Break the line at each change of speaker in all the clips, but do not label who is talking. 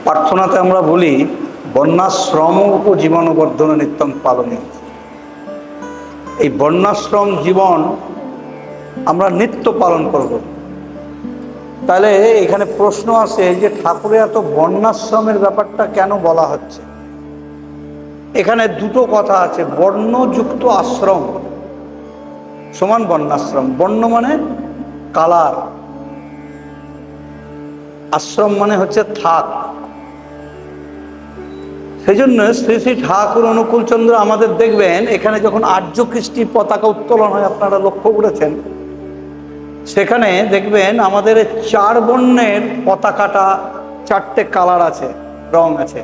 প্রার্থনাতে আমরা বলি বর্ণাশ্রম উপজীবন বর্ধন নিত্যং পালনীয়। এই বর্ণাশ্রম জীবন আমরা নিত্য পালন করব। তাহলে এখানে প্রশ্ন আসে যে ঠাকুরে এত বর্ণাশ্রমের ব্যাপারটা কেন বলা হচ্ছে? এখানে দুটো কথা আছে। বর্ণযুক্ত আশ্রম সমান বর্ণাশ্রম। বর্ণ মানে কালার, আশ্রম মানে হচ্ছে থাক। সেই জন্য শ্রী শ্রী ঠাকুর অনুকূলচন্দ্র আমাদের দেখবেন এখানে যখন আর্য কৃষ্টি পতাকা উত্তোলন হয়, আপনারা লক্ষ্য করেছেন, সেখানে দেখবেন আমাদের 4 বর্ণের পতাকাটা 4টে কালার আছে, রং আছে।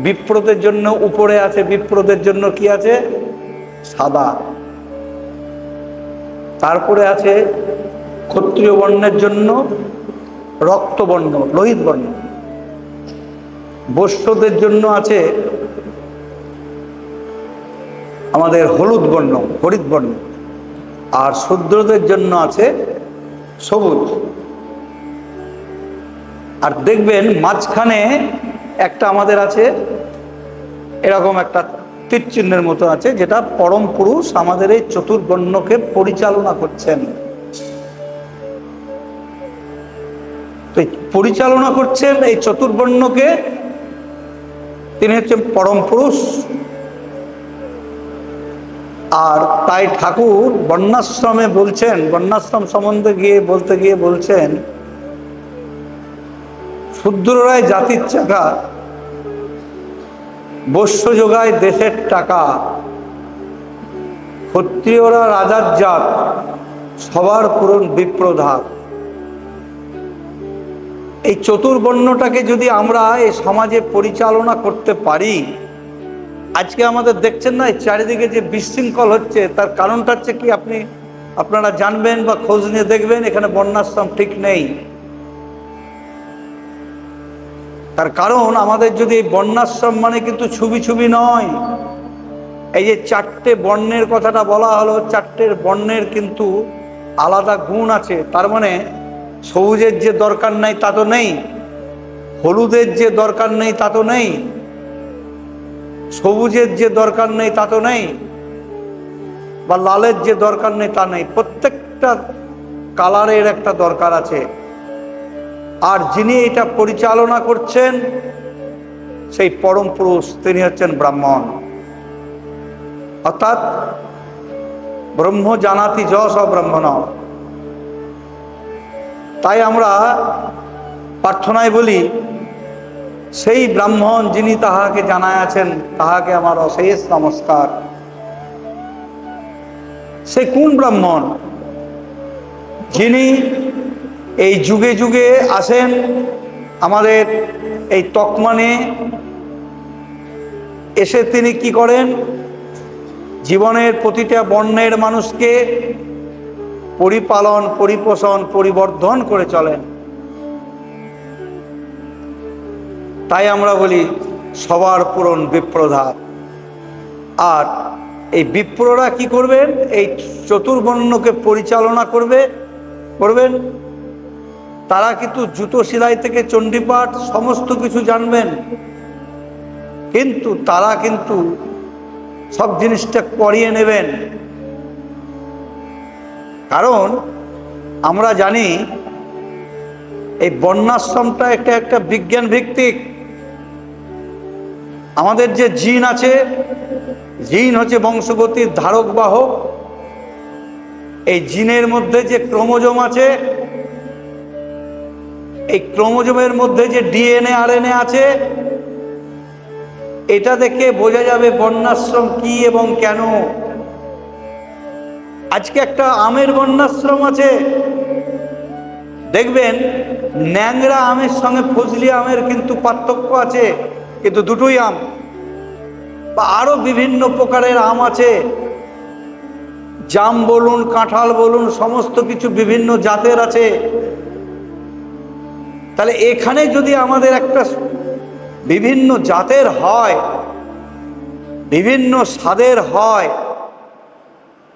বিপ্রদের জন্য উপরে আছে, বিপ্রদের জন্য কি আছে? সাদা। তারপরে আছে ক্ষত্রিয় বর্ণের জন্য রক্তবর্ণ, লোহিত বর্ণ। বৈশ্যদের জন্য আছে আমাদের হলুদ বর্ণ, হরিত বর্ণ। আর শূদ্রদের জন্য আছে সবুজ। আর দেখবেন মাঝখানে একটা আমাদের আছে এরকম একটা তীর চিহ্নের মতো আছে, যেটা পরম পুরুষ আমাদের এই চতুর্বর্ণকে পরিচালনা করছেন। তো পরিচালনা করছেন এই চতুর্বর্ণকে, তিনি হচ্ছেন পরম পুরুষ। আর তাই ঠাকুর বর্ণাশ্রমে বলছেন, বর্ণাশ্রম সম্বন্ধে বলতে গিয়ে বলছেন, শূদ্ররাই জাতির চাকা, বৈশ্য যোগায় দেশের টাকা, ক্ষত্রিয়রা রাজার জাত, সবার পূরণ বিপ্রধাত। এই চতুর্বর্ণটাকে যদি আমরা এই সমাজে পরিচালনা করতে পারি, আজকে আমাদের দেখছেন না এই চারিদিকে যে বিশৃঙ্খল হচ্ছে, তার কারণটা হচ্ছে কি আপনারা জানবেন বা খোঁজ নিয়ে দেখবেন, এখানে বর্ণাশ্রম ঠিক নেই। তার কারণ আমাদের যদি এই বর্ণাশ্রম মানে কিন্তু ছবি ছবি নয়। এই যে 4টে বর্ণের কথাটা বলা হলো, 4টে বর্ণের কিন্তু আলাদা গুণ আছে। তার মানে সবুজের যে দরকার নেই তা তো নেই, হলুদের যে দরকার নেই তা তো নেই, সবুজের যে দরকার নেই তা তো নেই, বা লালের যে দরকার নেই তা নেই। প্রত্যেকটা কালারের একটা দরকার আছে। আর যিনি এটা পরিচালনা করছেন সেই পরম পুরুষ, তিনি হচ্ছেন ব্রাহ্মণ। অর্থাৎ ব্রহ্ম জানাতি যশ ব্রাহ্মণ। তাই আমরা প্রার্থনায় বলি, সেই ব্রাহ্মণ যিনি তাহাকে জানায় আছেন, তাহাকে আমার অশেষ নমস্কার। সে কোন ব্রাহ্মণ? যিনি এই যুগে যুগে আসেন আমাদের এই তকমানে এসে, তিনি কি করেন? জীবনের প্রতিটা বর্ণের মানুষকে পরিপালন, পরিপোষণ, পরিবর্ধন করে চলেন। তাই আমরা বলি সবার পূরণ বিপ্রধাত। আর এই বিপ্ররা কি করবেন? এই চতুর্বর্ণকে পরিচালনা করবেন। তারা কিন্তু জুতো সেলাই থেকে চণ্ডীপাঠ সমস্ত কিছু জানবেন, কিন্তু তারা কিন্তু সব জিনিসটা করিয়ে নেবেন। কারণ আমরা জানি এই বর্ণাশ্রমটা একটা বিজ্ঞান ভিত্তিক। আমাদের যে জিন আছে, জিন হচ্ছে বংশগতির ধারক বাহক। এই জিনের মধ্যে যে ক্রোমোজোম আছে, এই ক্রোমোজোমের মধ্যে যে ডিএনএ আরএনএ আছে, এটা দেখে বোঝা যাবে বর্ণাশ্রম কি এবং কেন। আজকে একটা আমের বর্ণাশ্রম আছে, দেখবেন ন্যাংরা আমের সঙ্গে ফজলি আমের কিন্তু পার্থক্য আছে, কিন্তু দুটোই আম। বা আরো বিভিন্ন প্রকারের আম আছে, জাম বলুন, কাঁঠাল বলুন, সমস্ত কিছু বিভিন্ন জাতের আছে। তাহলে এখানে যদি আমাদের একটা বিভিন্ন জাতের হয়, বিভিন্ন স্বাদের হয়,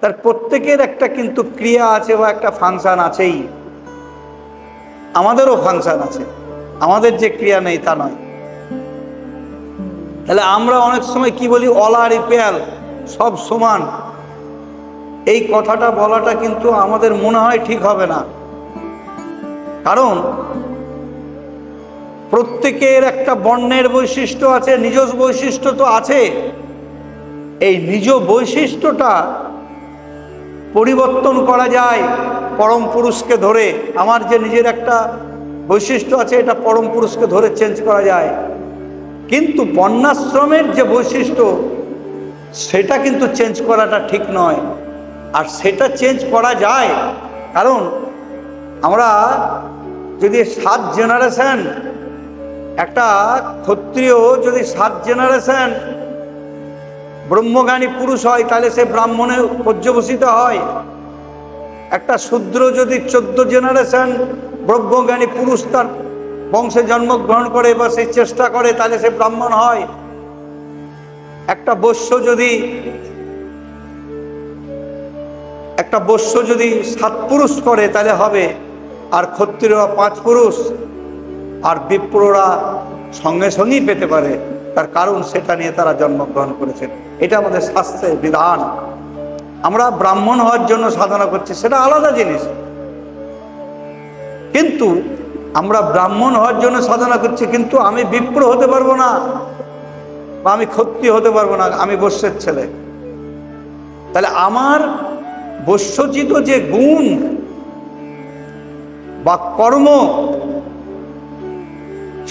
তার প্রত্যেকের একটা কিন্তু ক্রিয়া আছে বা একটা ফাংশন আছেই। আমাদেরও ফাংশন আছে। আমাদের যে ক্রিয়া নেই তা নয়। তাহলে আমরা অনেক সময় কি বলি, অল আর ইকুয়াল, সব সমান। এই কথাটা বলাটা কিন্তু আমাদের মনে হয় ঠিক হবে না। কারণ প্রত্যেকের একটা বর্ণের বৈশিষ্ট্য আছে, নিজ বৈশিষ্ট্য তো আছে। এই নিজ বৈশিষ্ট্যটা পরিবর্তন করা যায় পরম পুরুষকে ধরে। আমার যে নিজের একটা বৈশিষ্ট্য আছে, এটা পরম পুরুষকে ধরে চেঞ্জ করা যায়। কিন্তু বর্ণাশ্রমের যে বৈশিষ্ট্য, সেটা কিন্তু চেঞ্জ করাটা ঠিক নয়। আর সেটা চেঞ্জ করা যায়, কারণ আমরা যদি 7 জেনারেশন, একটা ক্ষত্রিয় যদি 7 জেনারেশন ব্রহ্মজ্ঞানী পুরুষ হয়, তাহলে সে ব্রাহ্মণে পর্যবসিত হয়। একটা শূদ্র যদি 14 জেনারেশন ব্রহ্মজ্ঞানী পুরুষ তার বংশে জন্মগ্রহণ করে বা সে চেষ্টা করে, তাহলে সে ব্রাহ্মণ হয়। একটা বৈশ্য যদি 7 পুরুষ করে তাহলে হবে। আর ক্ষত্রিয়রা 5 পুরুষ, আর বিপ্ররা সঙ্গে সঙ্গেই পেতে পারে। তার কারণ সেটা নিয়ে তারা জন্মগ্রহণ করেছেন। এটা আমাদের শাস্ত্রের বিধান। আমরা ব্রাহ্মণ হওয়ার জন্য সাধনা করছি, সেটা আলাদা জিনিস। কিন্তু আমরা ব্রাহ্মণ হওয়ার জন্য সাধনা করছি, কিন্তু আমি বিপ্র হতে পারবো না, বা আমি ক্ষত্রিয় হতে পারবো না, আমি বৈশ্যের ছেলে। তাহলে আমার বৈশ্যচিত যে গুণ বা কর্ম,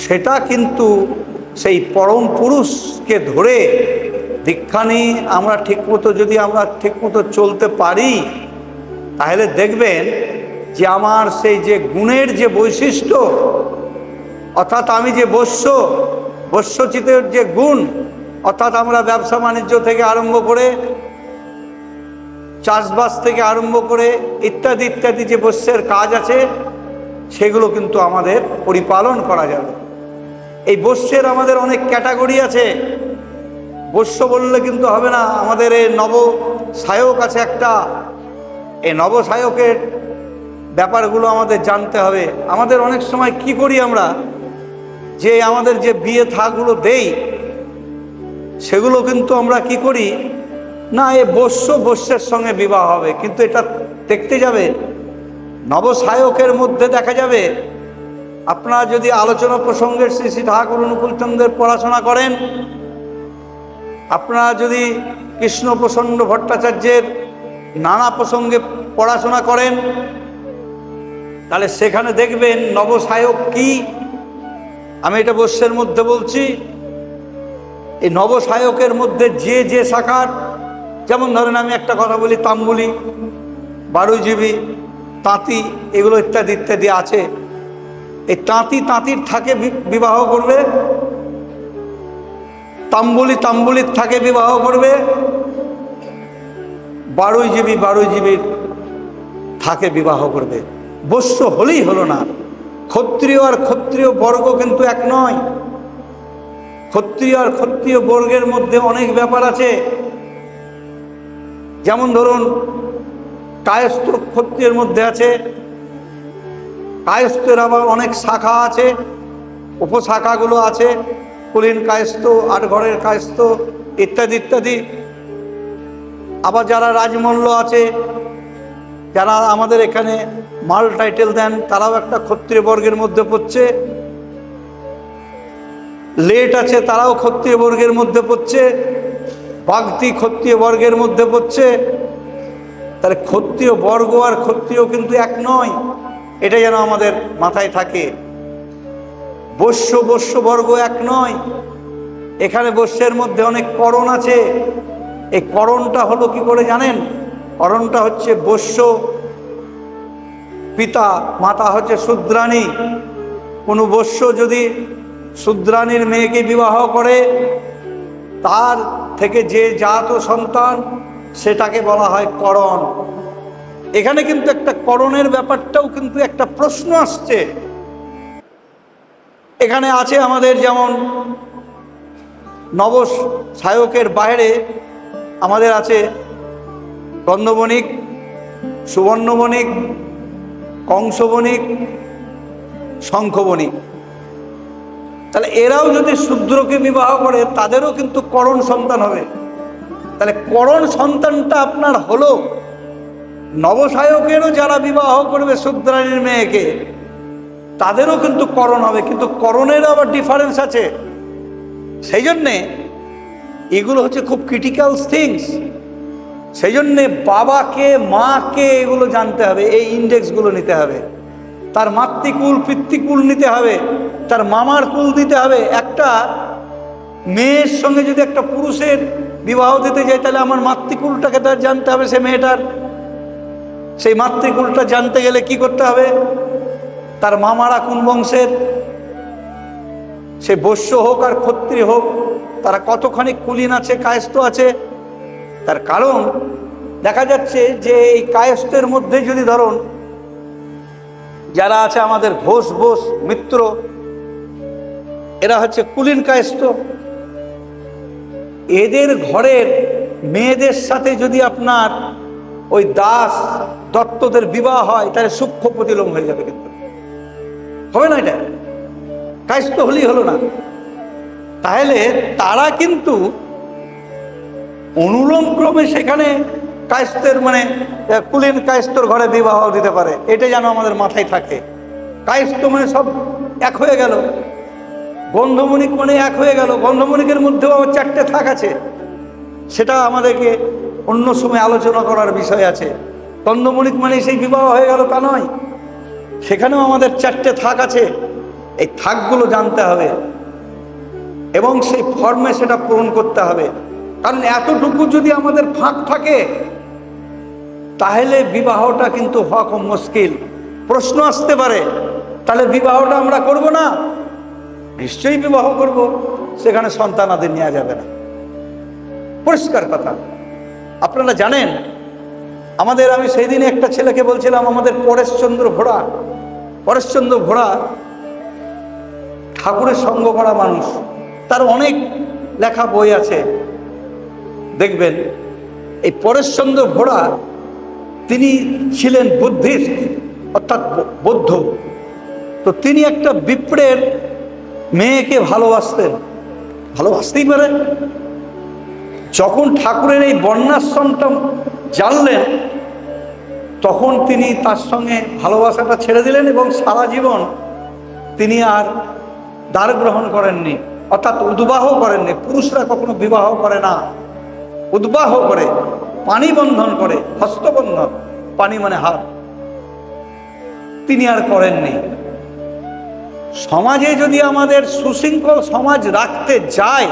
সেটা কিন্তু সেই পরম পুরুষকে ধরে দীক্ষা নিয়ে আমরা ঠিকমতো চলতে পারি, তাহলে দেখবেন যে আমার সেই যে গুণের যে বৈশিষ্ট্য, অর্থাৎ আমি যে বৈশ্যচিতের যে গুণ, অর্থাৎ আমরা ব্যবসা বাণিজ্য থেকে আরম্ভ করে, চাষবাস থেকে আরম্ভ করে ইত্যাদি ইত্যাদি যে বৈশ্যের কাজ আছে, সেগুলো কিন্তু আমাদের পরিপালন করা যাবে। এই বৈশ্যের আমাদের অনেক ক্যাটাগরি আছে। বৈশ্য বললে কিন্তু হবে না, আমাদের এই নবসায়ক আছে একটা। এই নবসায়কের ব্যাপারগুলো আমাদের জানতে হবে। আমাদের অনেক সময় কি করি আমরা, যে আমাদের যে বিয়ে থাগুলো দেই, সেগুলো কিন্তু আমরা কি করি না, এ বৈশ্যের সঙ্গে বিবাহ হবে, কিন্তু এটা দেখতে যাবে নবসায়কের মধ্যে দেখা যাবে। আপনারা যদি আলোচনা প্রসঙ্গের শ্রী শ্রী ঠাকুর অনুকূলচন্দ্রের পড়াশোনা করেন, আপনারা যদি কৃষ্ণপ্রসন্ন ভট্টাচার্যের নানা প্রসঙ্গে পড়াশোনা করেন, তাহলে সেখানে দেখবেন নবসায়ক কি। আমি এটা বৈশ্যের মধ্যে বলছি। এই নবসায়কের মধ্যে যে শাখার, যেমন ধরেন আমি একটা কথা বলি, তাম্বুলি, বারুইজীবী, তাঁতি, এগুলো ইত্যাদি ইত্যাদি আছে। এই তাঁতির থাকে বিবাহ করবে, তাম্বুলির থাকে বিবাহ করবে, বারুইজীবীর থাকে বিবাহ করবে। বৈশ্য হলেই হলো না। ক্ষত্রিয় আর ক্ষত্রিয় বর্গ কিন্তু এক নয়। ক্ষত্রিয় আর ক্ষত্রিয় বর্গের মধ্যে অনেক ব্যাপার আছে। যেমন ধরুন, কায়স্থ ক্ষত্রিয়ের মধ্যে আছে, কায়স্থের আবার অনেক শাখা আছে, উপশাখাগুলো আছে, কুলীন কায়স্থ, 8 ঘরের কায়স্থ ইত্যাদি ইত্যাদি। আবার যারা রাজমল্ল আছে, যারা আমাদের এখানে মাল টাইটেল দেন, তারাও একটা ক্ষত্রিয় বর্গের মধ্যে পড়ছে। লেট আছে, তারাও ক্ষত্রিয় বর্গের মধ্যে পড়ছে। বাগদি ক্ষত্রিয় বর্গের মধ্যে পড়ছে। তাহলে ক্ষত্রিয় বর্গ আর ক্ষত্রিয় কিন্তু এক নয়, এটা যেন আমাদের মাথায় থাকে। বৈশ্য বর্গ এক নয়। এখানে বৈশ্যের মধ্যে অনেক করণ আছে। এই করণটা হলো কি করে জানেন? করণটা হচ্ছে বৈশ্য পিতা, মাতা হচ্ছে শূদ্রাণী। কোনো বৈশ্য যদি শূদ্রাণীর মেয়েকে বিবাহ করে, তার থেকে যে জাত সন্তান, সেটাকে বলা হয় করণ। এখানে কিন্তু একটা করণের ব্যাপারটাও কিন্তু একটা প্রশ্ন আসছে। এখানে আছে আমাদের, যেমন নবসায়কের বাইরে আমাদের আছে গন্ধবণিক, সুবর্ণবণিক, কংসবণিক, শঙ্খবণিক। তাহলে এরাও যদি শূদ্রকে বিবাহ করে তাদেরও কিন্তু করণ সন্তান হবে। তাহলে করণ সন্তানটা আপনার হলো, নবসায়কেরও যারা বিবাহ করবে শূদ্রাণীর মেয়েকে তাদেরও কিন্তু করণ হবে, কিন্তু করণের আবার ডিফারেন্স আছে। সেই জন্যে এগুলো হচ্ছে খুব ক্রিটিক্যাল থিংস। সেই জন্যে বাবাকে মাকে এগুলো জানতে হবে, এই ইন্ডেক্সগুলো নিতে হবে, তার মাতৃকুল পিতৃকুল নিতে হবে, তার মামার কুল দিতে হবে। একটা মেয়ের সঙ্গে যদি একটা পুরুষের বিবাহ দিতে যায় তাহলে আমার মাতৃকুলটাকে তার জানতে হবে, সে মেয়েটার। সেই মাতৃকুলটা জানতে গেলে কি করতে হবে, তার মামারা কোন বংশের, সে বৈশ্য হোক আর ক্ষত্রিয় হোক, তারা কতখানি কুলীন আছে, কায়স্থ আছে। তার কারণ দেখা যাচ্ছে যে এই কায়স্থের মধ্যে যদি ধরুন যারা আছে আমাদের ঘোষ বোস মিত্র, এরা হচ্ছে কুলীন কায়স্থ। এদের ঘরের মেয়েদের সাথে যদি আপনার ওই দাস দত্তদের বিবাহ হয় তাহলে সূক্ষ্ম প্রতিলোম হয়ে যাবে, কিন্তু হবে না, এটা কায়স্থ হলেই হলো না। তাহলে তারা কিন্তু অনুলোম ক্রমে সেখানে কায়স্থের মানে কুলীন কায়স্থর ঘরে বিবাহ দিতে পারে, এটা যেন আমাদের মাথায় থাকে। কায়স্থ মানে সব এক হয়ে গেল, গন্ধমণিক মানে এক হয়ে গেল। গন্ধমণিকের মধ্যেও আবার 4টে থাক আছে, সেটা আমাদেরকে অন্য সময় আলোচনা করার বিষয় আছে। গন্ধমণিক মানে সেই বিবাহ হয়ে গেল তা নয়, সেখানেও আমাদের 4টে থাক আছে। এই থাকগুলো জানতে হবে এবং সেই ফর্মে সেটা পূরণ করতে হবে। কারণ এতটুকু যদি আমাদের ফাঁক থাকে তাহলে বিবাহটা কিন্তু হওয়া খুব মুশকিল। প্রশ্ন আসতে পারে, তাহলে বিবাহটা আমরা করব না? নিশ্চয়ই বিবাহ করব, সেখানে সন্তানাদি নেওয়া যাবে না, পরিষ্কার কথা। আপনারা জানেন আমাদের, আমি সেই দিনে একটা ছেলেকে বলছিলাম, আমাদের পরেশচন্দ্র ঘোড়া ঠাকুরের সঙ্গ করা মানুষ, তার অনেক লেখা বই আছে দেখবেন। এই পরেশচন্দ্র ঘোড়া তিনি ছিলেন বুদ্ধিস্ট, অর্থাৎ বৌদ্ধ। তো তিনি একটা বিপ্রের মেয়েকে ভালোবাসতেই পারে। যখন ঠাকুরের এই বর্ণাশ্রমটা জানলেন তখন তিনি তার সঙ্গে ভালোবাসাটা ছেড়ে দিলেন এবং সারা জীবন তিনি আর দ্বার গ্রহণ করেননি, অর্থাৎ উদ্বাহ করেননি। পুরুষরা কখনো বিবাহ করে না, উদ্বাহ করে, পানি বন্ধন করে, হস্তবন্ধন, পানি মানে হাত, তিনি আর করেননি। সমাজে যদি আমাদের সুশৃঙ্খল সমাজ রাখতে যায়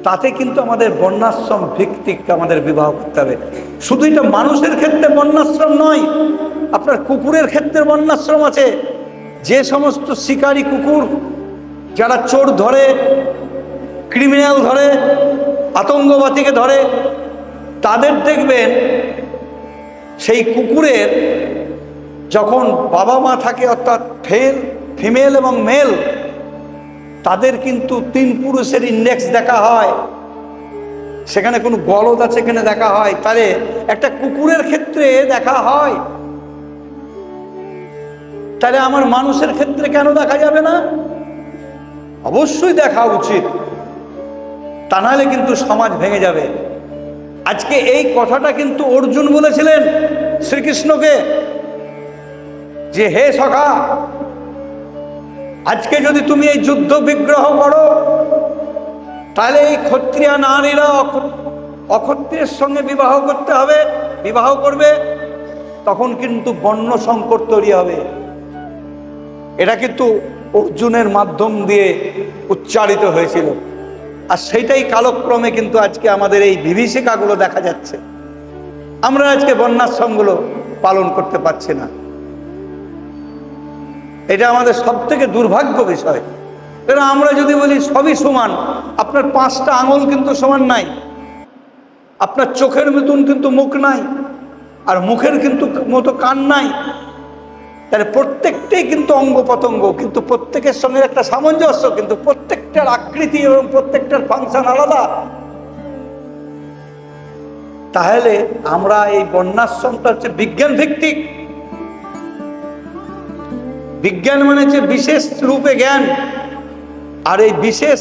তাতে কিন্তু আমাদের বর্ণাশ্রম ভিত্তিক আমাদের বিবাহ করতে হবে। শুধু এটা মানুষের ক্ষেত্রে বর্ণাশ্রম নয়, আপনার কুকুরের ক্ষেত্রে বর্ণাশ্রম আছে। যে সমস্ত শিকারী কুকুর যারা চোর ধরে, ক্রিমিনাল ধরে, আতঙ্কবাদীকে ধরে, তাদের দেখবেন সেই কুকুরের যখন বাবা মা থাকে, অর্থাৎ ফিমেল এবং মেল, তাদের কিন্তু 3 পুরুষের ইন্ডেক্স দেখা হয়, সেখানে কোনো গলদ আছে এখানে দেখা হয়। তাহলে একটা কুকুরের ক্ষেত্রে দেখা হয়, তাহলে আমার মানুষের ক্ষেত্রে কেন দেখা যাবে না? অবশ্যই দেখা উচিত, তা নাহলে কিন্তু সমাজ ভেঙে যাবে। আজকে এই কথাটা কিন্তু অর্জুন বলেছিলেন শ্রীকৃষ্ণকে যে হে সখা, আজকে যদি তুমি এই যুদ্ধ বিগ্রহ করো তাহলে এই ক্ষত্রিয় নারীরা অক্ষত্রিয়ের সঙ্গে বিবাহ করবে, তখন কিন্তু বর্ণ সংকট তৈরি হবে। এটা কিন্তু অর্জুনের মাধ্যম দিয়ে উচ্চারিত হয়েছিল, আর সেইটাই কালক্রমে কিন্তু আজকে আমাদের এই বিভীষিকাগুলো দেখা যাচ্ছে। আমরা আজকে বর্ণাশ্রমগুলো পালন করতে পারছি না, এটা আমাদের সব থেকে দুর্ভাগ্য বিষয়। কারণ আমরা যদি বলি সবই সমান, আপনার 5টা আঙুল কিন্তু সমান নাই, আপনার চোখের মতন কিন্তু মুখ নাই, আর মুখের কিন্তু মতো কান নাই। তাহলে প্রত্যেকটাই কিন্তু অঙ্গ প্রত্যঙ্গ, কিন্তু প্রত্যেকের সঙ্গে একটা সামঞ্জস্য, কিন্তু প্রত্যেকটার আকৃতি এবং প্রত্যেকটার ফাংশন আলাদা। তাহলে আমরা এই বর্ণাশ্রমটা হচ্ছে বিজ্ঞান ভিত্তিক, বিজ্ঞান মানে হচ্ছে বিশেষ রূপে জ্ঞান, আর এই বিশেষ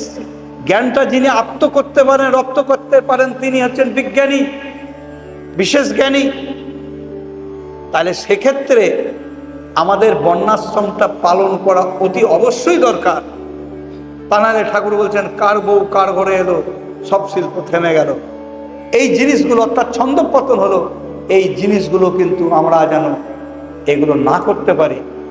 জ্ঞানটা যিনি আপ্ত করতে পারেন, রপ্ত করতে পারেন, তিনি হচ্ছেন বিজ্ঞানী, বিশেষ জ্ঞানী। তাহলে সেক্ষেত্রে আমাদের বর্ণাশ্রমটা পালন করা অতি অবশ্যই দরকার। তা নাহলে ঠাকুর বলছেন কার বউ কার ঘরে এলো, সব শিল্প থেমে গেল। এই জিনিসগুলো অর্থাৎ ছন্দপতন হলো, এই জিনিসগুলো কিন্তু আমরা যেন এগুলো না করতে পারি।